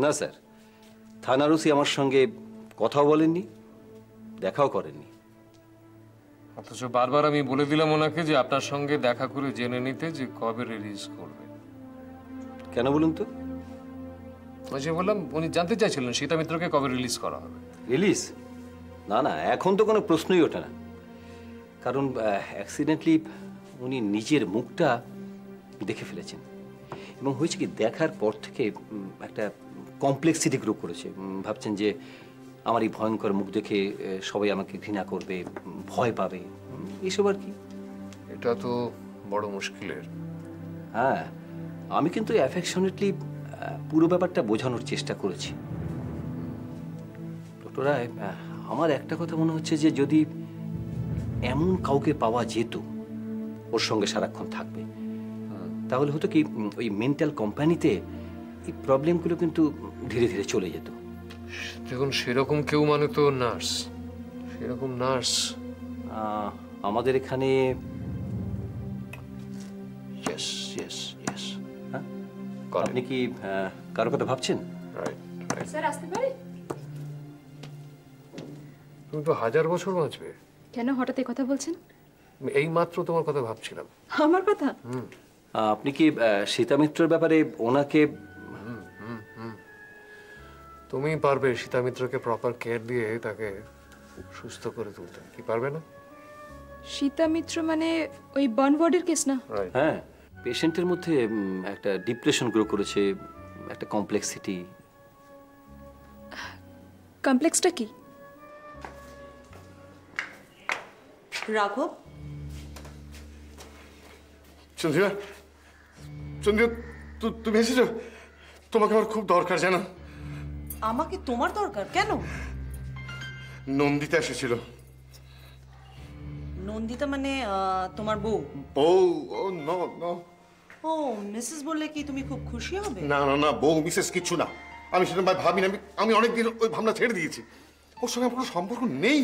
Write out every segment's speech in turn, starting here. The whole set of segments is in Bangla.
না স্যার, থানার ওসি আমার সঙ্গে কথাও বলেননি, দেখাও করেননি। অথচ বারবার আমি বলে দিলাম ওনাকে যে আপনার সঙ্গে দেখা করে জেনে নিতে যে কবে রিলিজ করবে। কেন বলুন তো? ওই যে বললাম, উনি জানতে চাইছিলেন সীতা মিত্রকে কবে রিলিজ করা হবে। রিলিজ? না না, এখন তো কোনো প্রশ্নই ওঠে না, কারণ অ্যাক্সিডেন্টলি উনি নিজের মুখটা দেখে ফেলেছেন, এবং হয়েছে কি দেখার পর থেকে একটা কমপ্লেক্সিটি গ্রো করেছে। ভাবছেন যে আমার এই ভয়ঙ্কর মুখ দেখে সবাই আমাকে ঘৃণা করবে, ভয় পাবে, এইসব আর কি। এটা তো বড় মুশকিলের। হ্যাঁ, আমি কিন্তু অ্যাফেকশনেটলি পুরো ব্যাপারটা বোঝানোর চেষ্টা করেছি। ডক্টর রায়, আমার একটা কথা মনে হচ্ছে যে যদি এমন কাউকে পাওয়া যেত ওর সঙ্গে সারাক্ষণ থাকবে, তাহলে হতো কি ওই মেন্টাল কোম্পানিতে এই প্রবলেমগুলো কিন্তু ধীরে ধীরে চলে যেত। দেখুন, সেরকম কেউ মানে তো নার্স, সেরকম নার্স আমাদের এখানে আপনি কি কারো কথা ভাবছেন? স্যার আসতে পারি? তুমি তো 1000 বছর বাঁচবে। কেন হঠাৎ এই কথা বলছেন? এই মাত্র তোমার কথা ভাবছিলাম। আমার কথা? আপনি কি সীতা মিত্রের ব্যাপারে ওনাকে? তুমি পারবে সীতা মিত্রকে প্রপার কেয়ার দিয়ে তাকে সুস্থ করে তুলতে, কি পারবে না? সীতা মিত্র মানে ওই বনওয়ার্ডের কেস না? হ্যাঁ, পেশেন্টের মধ্যে একটা ডিপ্রেশন গ্রো করেছে, একটা কমপ্লেক্সিটি। কমপ্লেক্সটা কি? রাঘব, চন্দ্রিমা, চন্দ্রিমা, তুমি এসেছো? তোমাকে আমার খুব দরকার, জানো? আমাকে তোমার দরকার কেন? নন্দিতা এসেছিল। নন্দিতা মানে তোমার বউ? বউ? ও নো নো। ও, মিসেস বললে কি তুমি খুব খুশি হবে? না না না, বউ মিসেস কিছু না। আমি সেটা ভাবি না। আমি অনেকদিন ওই ভাবনা ছেড়ে দিয়েছি। ওর সঙ্গে আমার কোনো সম্পর্ক নেই।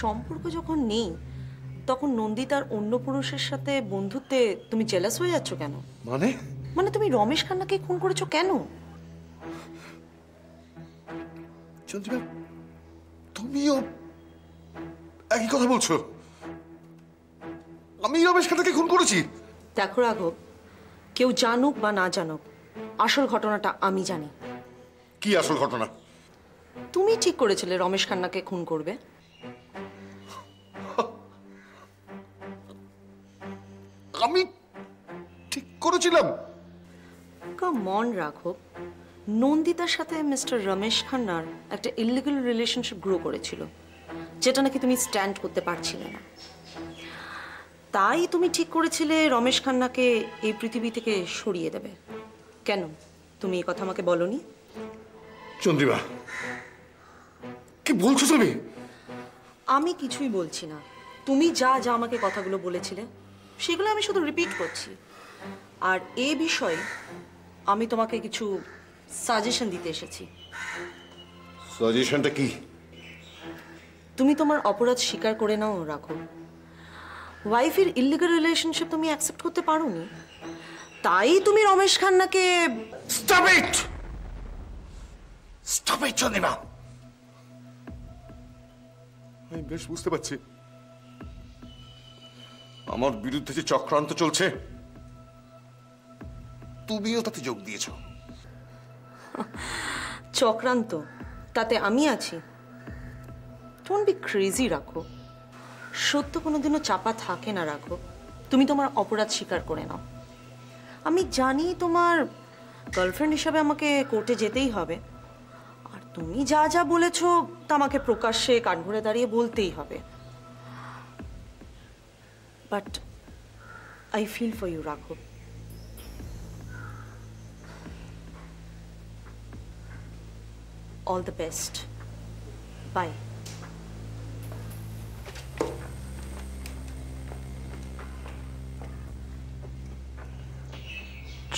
সম্পর্ক যখন নেই, তখন নন্দিতার অন্য পুরুষের সাথে বন্ধুত্বে তুমি জেলাস হয়ে যাচ্ছ কেন? মানে? মানে তুমি রমেশ খান্নাকে খুন করেছো কেন? চন্দ্রিমা, তুমিও একই কথা বলছো? আমি রমেশ খান্নাকে খুন করেছি? দেখো রাঘব, কেউ জানুক বা না জানুক, আসল ঘটনাটা আমি জানি। কি আসল ঘটনা? তুমি ঠিক করেছিলে রমেশ খান্নাকে খুন করবে। আমি ঠিক করেছিলাম? কাম অন রাঘব, নন্দিতার সাথে মিস্টার রমেশ খান্নার একটা ইলিগাল রিলেশনশিপ গ্রো করেছিল, যেটা নাকি তুমি স্ট্যান্ড করতে পারছিলে না। তাই তুমি ঠিক করেছিলে রমেশ খান্নাকে এই পৃথিবী থেকে সরিয়ে দেবে। কেন তুমি এই কথা আমাকে বলনি? চন্দ্রিমা, কি বলছো তুমি? আমি কিছুই বলছি না। তুমি যা যা আমাকে কথাগুলো বলেছিলে সেগুলো আমি শুধু রিপিট করছি। আর এই বিষয়ে আমি তোমাকে কিছু সাজেশন দিতে এসেছি। সাজেশনটা কি? তুমি তোমার অপরাধ স্বীকার করে নাও রাখো। ওয়াইফের ইলিগাল রিলেশনশিপ তুমি অ্যাকসেপ্ট করতে পারোনি, তাই তুমি রমেশ খান্নাকে। Stop it! Stop it Chandrima! আমি বেশ বুঝতে পারছি আমার বিরুদ্ধে যে চক্রান্ত চলছে, তুমিও তাতে যোগ দিয়েছ। চক্রান্ত? তাতে আমি আছি? ডোন্ট বি ক্রেজি রাখো। সত্য কোনোদিনও চাপা থাকে না রাখো। তুমি তোমার অপরাধ স্বীকার করে নাও। আমি জানি তোমার গার্লফ্রেন্ড হিসাবে আমাকে কোর্টে যেতেই হবে, আর তুমি যা যা বলেছো তা আমাকে প্রকাশ্যে কাঠগড়ে দাঁড়িয়ে বলতেই হবে। But I feel for you রাঘব। All the best. Bye.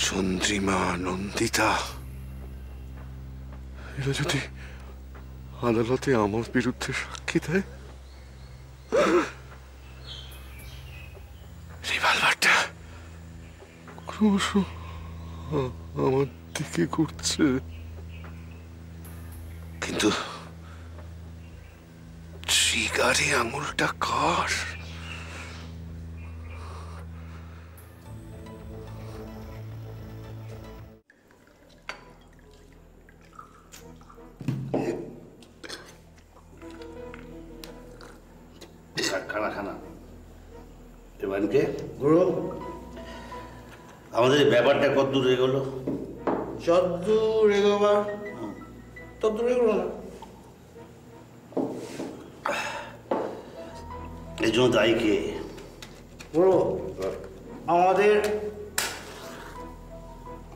Chandrima, Nandita, এরা যদি আদালতে আমার বিরুদ্ধে সাক্ষী দেয়, রিভলভারটা ক্রমশ আমার দিকে ঘুরছে, কিন্তু ট্রিগারে আঙুলটা কার? খানা খানা এবারকে গুরু, আমাদের এই ব্যাপারটা কত দূর এগোলো? যদ্দূর এগোবার তদ্দূর এগোলো না। এই জন্য দায়ী কে? গুরু, আমাদের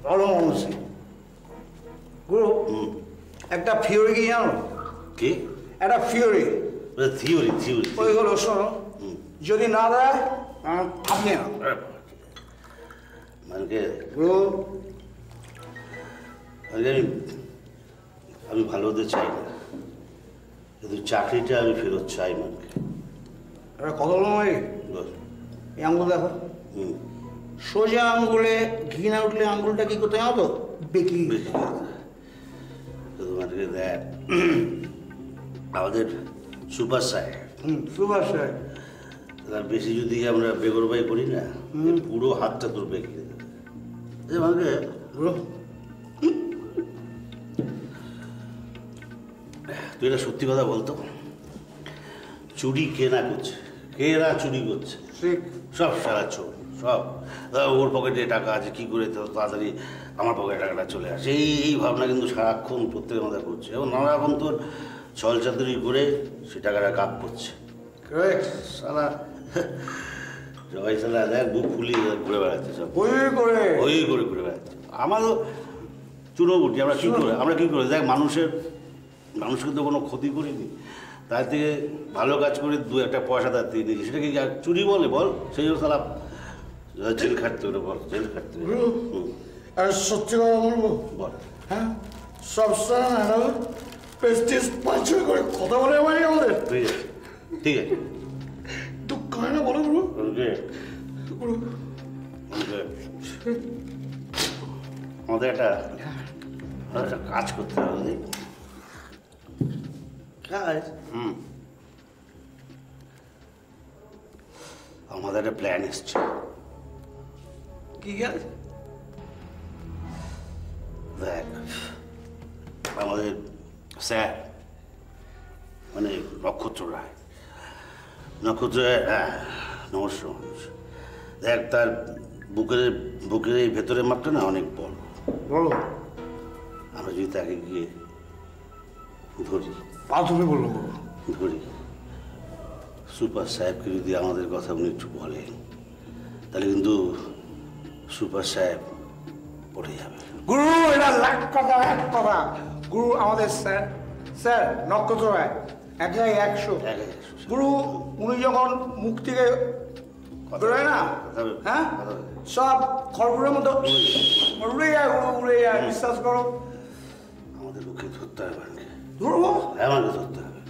ভালো মানুষ গুরু, একটা থিওরি কি জানো? কি? একটা থিওরি। থিওরি? থিওরি ওই হলো, শোনো, যদি না দেয় আপনি না। মানে গুরু, আমি ভালো হতে চাই না, কিন্তু চাকরিটা আমি ফেরত চাই। মানে একটা কথা বলো ভাই, এই আঙ্গুল দেখো, সোজা আঙ্গুলে ঘি না উঠলে আঙ্গুলটা কি করতে জানো তো? বেঁকিয়ে দিতে। তোমাকে দেখ, আমাদের সুপার সাহেব, সুভাষ সাহেব, তার বেশি যদি আমরা বেগরবাই করি না, পুরো হাতটা তোর বেঁকে দেবে। মানে গুরু, তুই এটা সত্যি কথা বলতো, চুরি কে না করছে? কে না চুরি করছে? ঠিক। সব সারা চোর, সব। ওর পকেটে টাকা আছে, কি করে তো তাড়াতাড়ি আমার পকেটে টাকাটা চলে আসে, এই ভাবনা কিন্তু সারাক্ষণ প্রত্যেকের মাথায় করছে, এবং নানা রকম তোর ছলচাতুরি করে সে টাকাটা কাপ করছে। সালা সবাই সালা দেখ বুক ফুলিয়ে ঘুরে বেড়াচ্ছে, সব ওই করে ওই করে ঘুরে বেড়াচ্ছে। আমারও চুনোবুটি, আমরা কি করে দেখ, মানুষকে তো কোনো ক্ষতি করিনি, তার থেকে ভালো কাজ করে দু একটা পয়সা তার দিয়ে নিয়েছি, সেটা কি চুরি বলে বল? সেই জন্য সালা জেল খাটতে হবে, বল জেল খাটতে হবে। আর সত্যি কথা বলবো, বল। হ্যাঁ, সবসময় প্রেস্টিজ পাঁচশো করে কথা বলে ভাই আমাদের। ঠিক আছে, ঠিক আছে, দুঃখ হয় না বলো গুরু? আমাদের একটা কাজ করতে হবে। কাজ? আমাদের একটা প্ল্যান এসছে। কি কাজ? দেখ, আমাদের স্যার মানে নক্ষত্র রায়, হ্যাঁ নমস্কার মানুষ, দেখ তার বুকের এই ভেতরের মাপটা না অনেক বড়। বলো। আমরা যদি তাকে গিয়ে ধরি, তুমি বললো ধরি, সুপার সাহেবকে যদি আমাদের কথা উনি একটু বলেন, তাহলে কিন্তু সুপার সাহেব পড়ে যাবে। গুরু, এটা লাখ কথা, এক কথা। গুরু, আমাদের স্যার, স্যার নক্ষত্র রায়, এক জায়গায় 100। গুরু, উনি যখন মুখ থেকে বেরোয় না, হ্যাঁ, সব খড়গুড়ের মতো উড়ে যায়, গুরু উড়ে যায়, বিশ্বাস করো। আমাদের ওকে ধরতে হবে, ধরবো? আমাকে ধরতে হবে।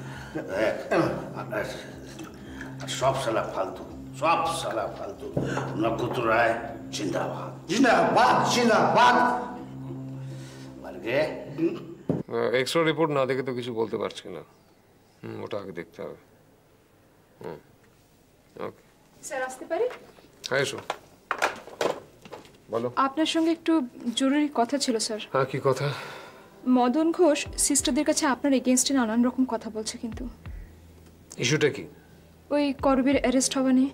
সব সালা ফালতু, সব সালা ফালতু। নক্ষত্র রায় জিন্দাবাদ, জিন্দাবাদ, জিন্দাবাদ। মানে এক্সট্রা রিপোর্ট না দেখে তো কিছু বলতে পারছি না। ওটা আগে দেখতে হবে। ওকে স্যার, আসতে পারি? হ্যাঁ, এসো, বলো। আপনার সঙ্গে একটু জরুরি কথা ছিল স্যার। হ্যাঁ, কি কথা? মদন ঘোষ সিস্টারদের কাছে আপনার এগেনস্টে নানান রকম কথা বলছে, কিন্তু ইস্যুটা কি? ওই করবীর অ্যারেস্ট হওয়া নিয়ে।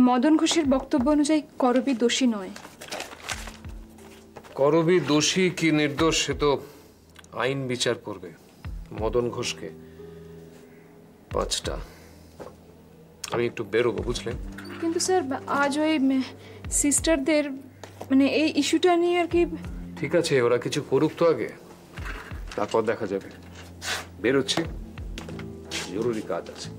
মদন ঘোষের বক্তব্য অনুযায়ী করবী দোষী নয়। করবী দোষী কি নির্দোষ সে তো আইন বিচার করবে। মদন ঘোষকে 5টা। আমি একটু বেরোবো, বুঝলেন? কিন্তু স্যার, আজ ওই সিস্টারদের এই ইস্যুটা নিয়ে আর কি। ঠিক আছে, ওরা কিছু করুক তো আগে, তারপর দেখা যাবে। বেরোচ্ছি, জরুরি কাজ আছে।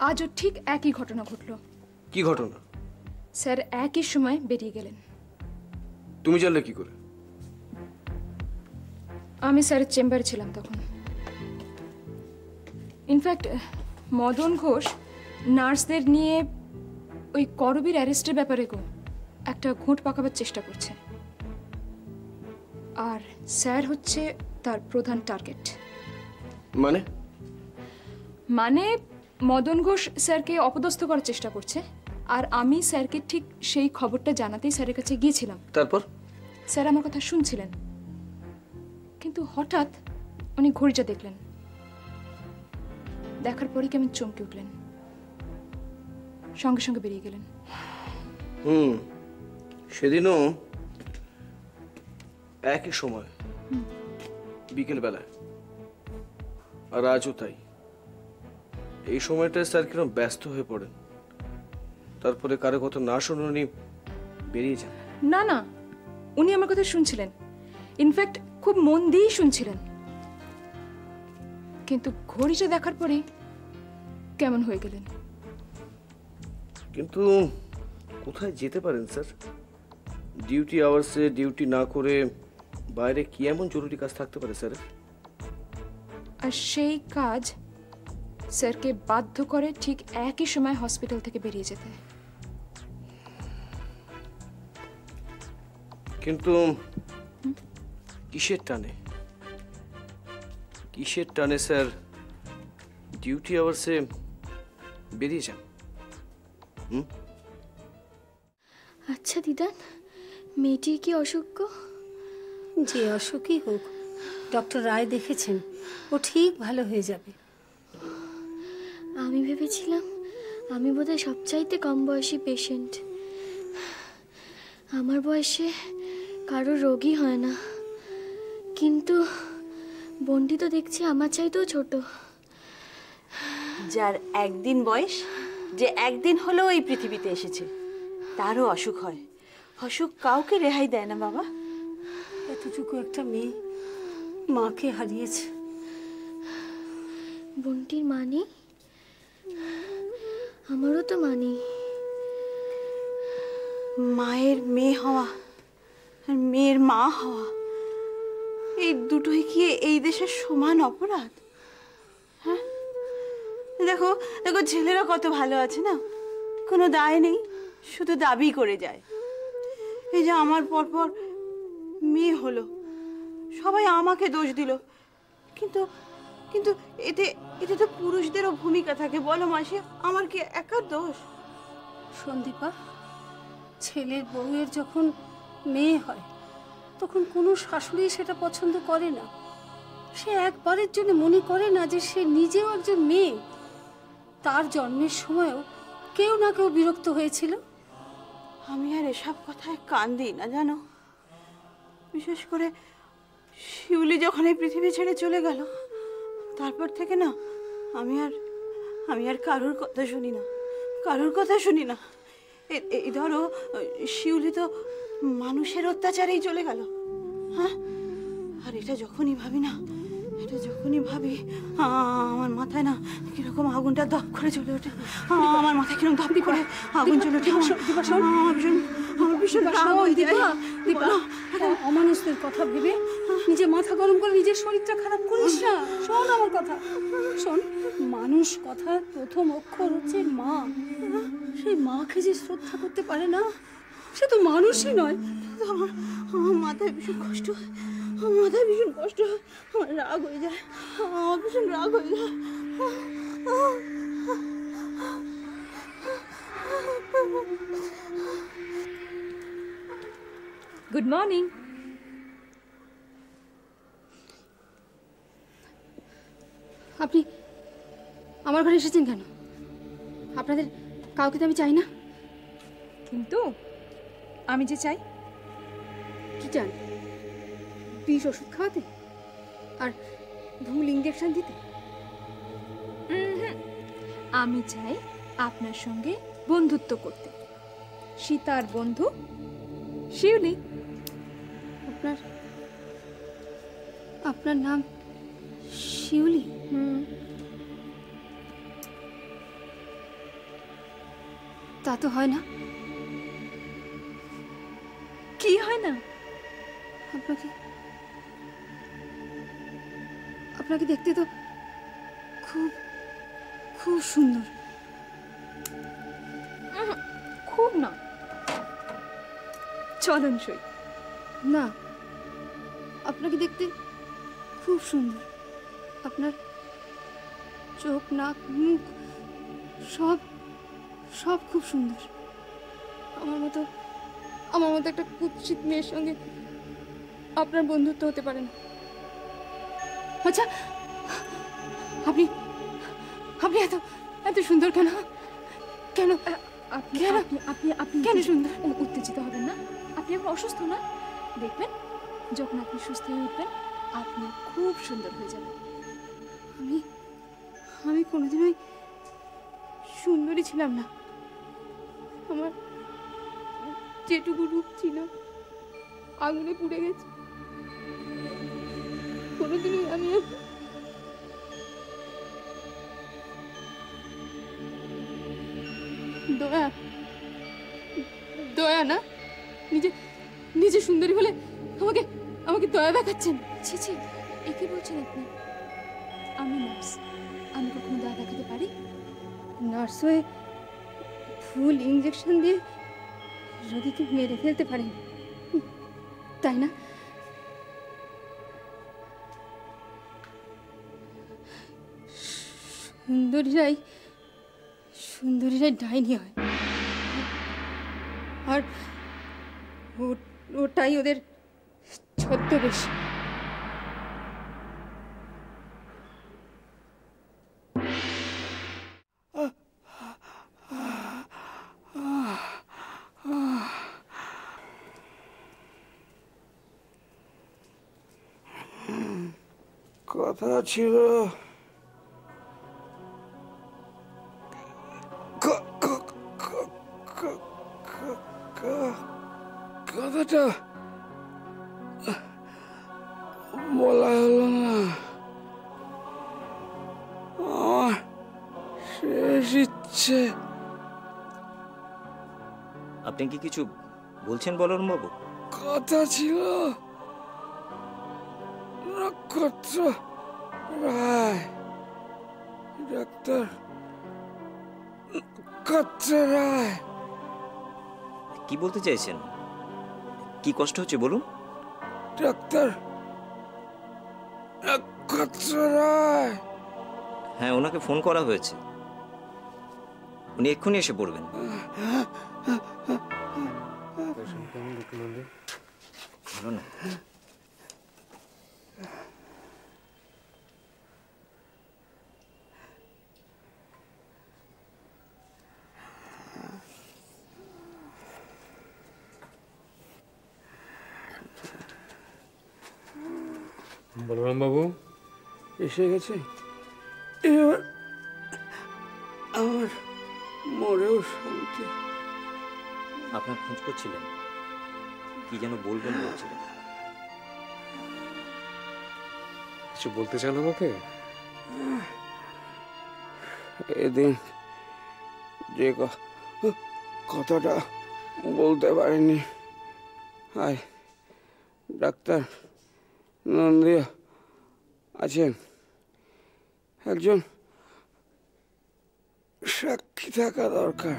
আজও ঠিক একই ঘটনা ঘটল। কি ঘটনা? স্যার একই সময় বেরিয়ে গেলেন। তুমি জানলে কি করে? আমি স্যারের চেম্বারে ছিলাম তখন। ইনফ্যাক্ট মদন ঘোষ নার্সদের নিয়ে ওই করবীর অ্যারেস্টের ব্যাপারে একটা ঘুঁট পাকাবার চেষ্টা করছে, আর স্যার হচ্ছে তার প্রধান টার্গেট। মানে মানে মদন ঘোষ স্যারকে অপদস্থ করার চেষ্টা করছে, আর আমি স্যারকে ঠিক সেই খবরটা জানাতেই স্যারের কাছে গিয়েছিলাম। তারপর? স্যার আমার কথা শুনছিলেন, কিন্তু হঠাৎ উনি ঘড়িটা দেখলেন। দেখার পরই কেমন চমকে উঠলেন, সঙ্গে সঙ্গে বেরিয়ে গেলেন। সেদিনও একই সময়, বিকেল বেলায়, আর আজও তাই। এই সময়টায় স্যার কিরকম ব্যস্ত হয়ে পড়েন, তারপরে কারো কথা না শুনে উনি বেরিয়ে যান। না না, উনি আমার কথা শুনছিলেন, ইনফ্যাক্ট খুব মন দিয়েই শুনছিলেন, কিন্তু ঘড়িটা দেখার পরেই কেমন হয়ে গেলেন। কিন্তু কোথায় যেতে পারেন স্যার? ডিউটি আওয়ার্সে ডিউটি না করে বাইরে কি এমন জরুরি কাজ থাকতে পারে স্যার? আর সেই কাজ স্যারকে বাধ্য করে ঠিক একই সময় হসপিটাল থেকে বেরিয়ে যেতে। কিন্তু কিসের টানে, কিসের টানে স্যার ডিউটি আওয়ার্সে বেরিয়ে যান? আচ্ছা দিদান, মেয়েটির কি অসুখ গো? যে অসুখই হোক, ডক্টর রায় দেখেছেন, ও ঠিক ভালো হয়ে যাবে। আমি ভেবেছিলাম আমি বোধহয় সবচাইতে কম বয়সী পেশেন্ট। আমার বয়সে কারো রোগই হয় না, কিন্তু বন্টি তো দেখছি আমার চাইতেও ছোট। যার একদিন বয়স, যে একদিন হলো এই পৃথিবীতে এসেছে, তারও অসুখ হয়। অসুখ কাউকে রেহাই দেয় না বাবা। এতটুকু একটা মেয়ে মাকে হারিয়েছে। বন্টির মানি, আমারও তো মানি। মায়ের মেয়ে হওয়া আর মেয়ের মা হওয়া, এই দুটোই কি এই দেশের সমান অপরাধ? হ্যাঁ, দেখো দেখো, ছেলেরা কত ভালো আছে না, কোনো দায় নেই, শুধু দাবি করে যায়। এই যে আমার পরপর মেয়ে হলো, সবাই আমাকে দোষ দিল, কিন্তু কিন্তু এতে এতে তো পুরুষদেরও ভূমিকা থাকে। বলো মাসি, আমার কি একার দোষ? সন্দীপা, ছেলের বউয়ের যখন মেয়ে হয় তখন কোনো শাশুড়ি সেটা পছন্দ করে না। সে একবারের জন্য মনে করে না যে সে নিজেও একজন মেয়ে। তার জন্মের সময়ও কেউ না কেউ বিরক্ত হয়েছিল। আমি আর এসব কথায় কান দিই না জানো, বিশেষ করে শিউলি যখন এই পৃথিবী ছেড়ে চলে গেল, তারপর থেকে না আমি আর কারোর কথা শুনি না, কারোর কথা শুনি না। এই ধরো, শিউলি তো মানুষের অত্যাচারেই চলে গেল। হ্যাঁ, আর এটা যখনই ভাবি না, আমার মাথায় না কিরকম আগুনটা দপ করে চলে ওঠে। আমার মাথায় কিরকম দপ করে আগুন চলে ওঠে। অমানুষদের কথা ভেবে নিজে মাথা গরম করে নিজের শরীরটা খারাপ করিস না। শোন আমার কথা, শোন। মানুষ কথার প্রথম অক্ষর হচ্ছে মা। সেই মাকে যে শ্রদ্ধা করতে পারে না, সে তো মানুষই নয়। আমার মাথায় ভীষণ কষ্ট হয়, আমার রাগ হয়ে যায়, আমার ভীষণ রাগ হয়ে যায়। Good morning. আপনি আমার ঘরে এসেছেন কেন? আপনাদের কাউকে তো আমি চাই না। কিন্তু আমি যে চাই। কি চান? বিষ ওষুধ খাওয়াতে আর ভুল ইঞ্জেকশন দিতে? আমি চাই আপনার সঙ্গে বন্ধুত্ব করতে। সীতার বন্ধু শিউলি। আপনার নাম শিউলি? তা তো হয় না। কি হয় না? আপনাকে আপনাকে দেখতে তো খুব খুব সুন্দর। খুব না, চলনসই। না, আপনাকে দেখতে খুব সুন্দর। আপনার চোখ, নাক, মুখ সব সব খুব সুন্দর। আমার মতো একটা কুৎসিত মেয়ের সঙ্গে আপনার বন্ধুত্ব হতে পারে না। আচ্ছা, আপনি আপনি এত এত সুন্দর কেন? কেন কেন আপনি কেন সুন্দর? উত্তেজিত হবেন না। আপনি এখন অসুস্থ না? দেখবেন যখন আপনি সুস্থ হয়ে উঠবেন আপনি খুব সুন্দর হয়ে যাবেন। আমি কোনোদিনই সুন্দরী ছিলাম না। আমার যেটুকু রূপ ছিল আগুনে পুড়ে গেছে। কোনোদিনই আমি দয়া না, নিজে সুন্দরী বলে আমাকে দয়া দেখাচ্ছেন। ছি ছি, এ কি বলছেন আপনি? আমি নার্স, আমি কখনো দয়া দেখাতে পারি? নার্স হয়ে ফুল ইঞ্জেকশন দিয়ে রোগীকে মেরে ফেলতে পারেন, তাই না? সুন্দরীরাই ডাইনি হয়, আর ওটাই ওদের ছদ্মবেশ। কথা ছিল কথাটা বলা হলো না। আমার শেষ ইচ্ছে। আপনি কি কিছু বলছেন বলরাম বাবু? কথা ছিল নক্ষত্র রায়, ডাক্তার নক্ষত্র রায়। কি বলতে চাইছেন? কি কষ্ট হচ্ছে বলুন। ডাক্তার নক্ষত্র রায়। হ্যাঁ, ওনাকে ফোন করা হয়েছে, উনি এক্ষুনি এসে পড়বেন। ভালো না? বলরাম বাবু এসে গেছে। এবার আমার মরেও শান্তি। আপনার খোঁজ করছিলেন, কি যেন বলবেন বলছিলেন। কিছু বলতে চান আমাকে? এদিন যে কথাটা বলতে পারিনি, আয় ডাক্তার নন্দিয়া আছেন, একজন সাক্ষী থাকা দরকার।